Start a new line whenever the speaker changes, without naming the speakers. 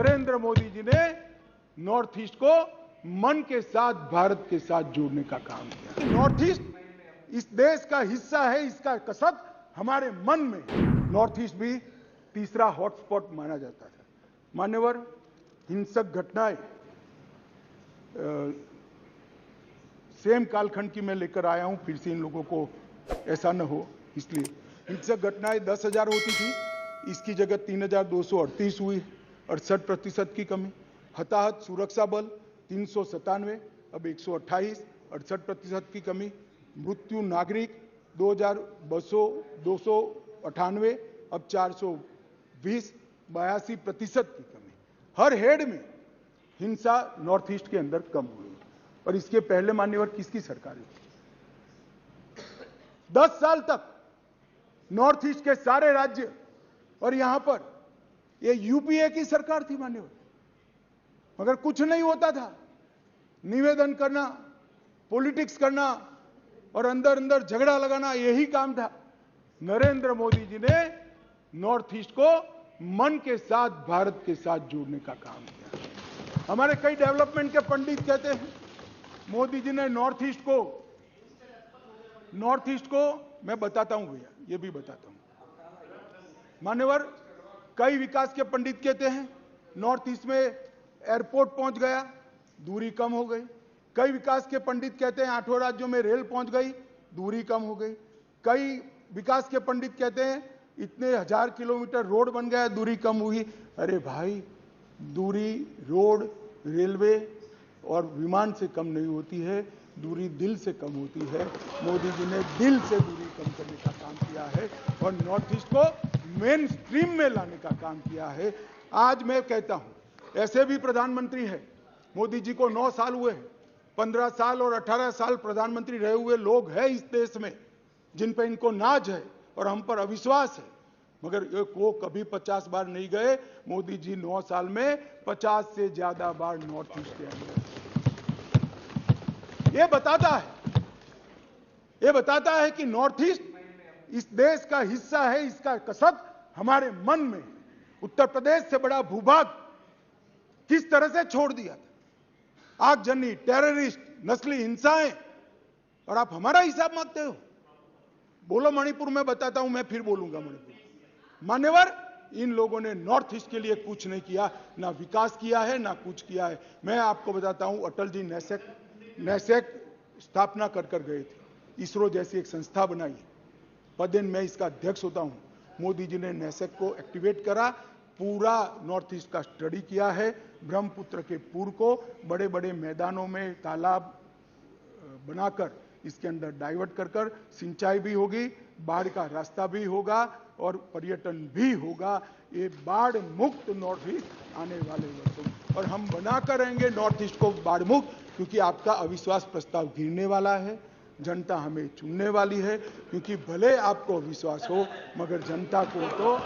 नरेंद्र मोदी जी ने north east को मन के साथ भारत के साथ जोड़ने का काम किया। नॉर्थ ईस्ट इस देश का हिस्सा है, इसका कसब हमारे मन में। नॉर्थ ईस्ट भी तीसरा हॉटस्पॉट माना जाता था। मान्यवर, हिंसक घटनाएं सेम कालखंड की मैं लेकर आया हूं, फिर से इन लोगों को ऐसा न हो इसलिए। हिंसक घटनाएं 10,000 होती थी, इसकी जगह 3,238 हुई, 68% की कमी। हताहत सुरक्षा बल 397, अब 128, 68% की कमी। मृत्यु नागरिक 2,298, अब 420, 82% की कमी। हर हेड में हिंसा नॉर्थ ईस्ट के अंदर कम हुई। और इसके पहले मान्यवर किसकी सरकार थी? 10 साल तक नॉर्थ ईस्ट के सारे राज्य और यहां पर ये यूपीए की सरकार थी मान्यवर, मगर कुछ नहीं होता था। निवेदन करना, पॉलिटिक्स करना और अंदर अंदर झगड़ा लगाना, यही काम था। नरेंद्र मोदी जी ने नॉर्थ ईस्ट को मन के साथ भारत के साथ जोड़ने का काम किया। हमारे कई डेवलपमेंट के पंडित कहते हैं मोदी जी ने नॉर्थ ईस्ट को मैं बताता हूं भैया, ये भी बताता हूं मान्यवर। कई विकास के पंडित कहते हैं नॉर्थ ईस्ट में एयरपोर्ट पहुंच गया, दूरी कम हो गई। कई विकास के पंडित कहते हैं 8 राज्यों में रेल पहुंच गई, दूरी कम हो गई। कई विकास के पंडित कहते हैं इतने 1000 किलोमीटर रोड बन गया, दूरी कम हुई। अरे भाई, दूरी रोड, रेलवे और विमान से कम नहीं होती है, दूरी दिल से कम होती है। मोदी जी ने दिल से दूरी कम करने का काम किया है और नॉर्थ ईस्ट को मेन स्ट्रीम में लाने का काम किया है। आज मैं कहता हूं, ऐसे भी प्रधानमंत्री है, मोदी जी को 9 साल हुए हैं, 15 साल और 18 साल प्रधानमंत्री रहे हुए लोग हैं इस देश में जिन पर इनको नाज है और हम पर अविश्वास है, मगर वो कभी 50 बार नहीं गए। मोदी जी 9 साल में 50 से ज्यादा बार नॉर्थ ईस्ट के अंदर। ये बताता है कि नॉर्थ ईस्ट इस देश का हिस्सा है, इसका कसब हमारे मन में। उत्तर प्रदेश से बड़ा भूभाग किस तरह से छोड़ दिया था, आगजनी, टेररिस्ट, नस्ली हिंसाएं, और आप हमारा हिसाब मांगते हो। बोलो मणिपुर में बताता हूं, मैं फिर बोलूंगा मणिपुर। मान्यवर, इन लोगों ने नॉर्थ ईस्ट के लिए कुछ नहीं किया, ना विकास किया है ना कुछ किया है। मैं आपको बताता हूं, अटल जी नैसेक स्थापना कर गए थे, इसरो जैसी एक संस्था बनाई, पदेन मैं इसका अध्यक्ष होता हूं। मोदी जी ने नैसेक को एक्टिवेट करा, पूरा नॉर्थ ईस्ट का स्टडी किया है। ब्रह्मपुत्र के पूर को बड़े बड़े मैदानों में तालाब बनाकर इसके अंदर डाइवर्ट कर सिंचाई भी होगी, बाढ़ का रास्ता भी होगा और पर्यटन भी होगा। ये बाढ़ मुक्त नॉर्थ ईस्ट आने वाले वर्षों में, और हम बनाकर रहेंगे नॉर्थ ईस्ट को बाढ़ मुक्त, क्योंकि आपका अविश्वास प्रस्ताव गिरने वाला है। जनता हमें चुनने वाली है, क्योंकि भले आपको विश्वास हो मगर जनता को तो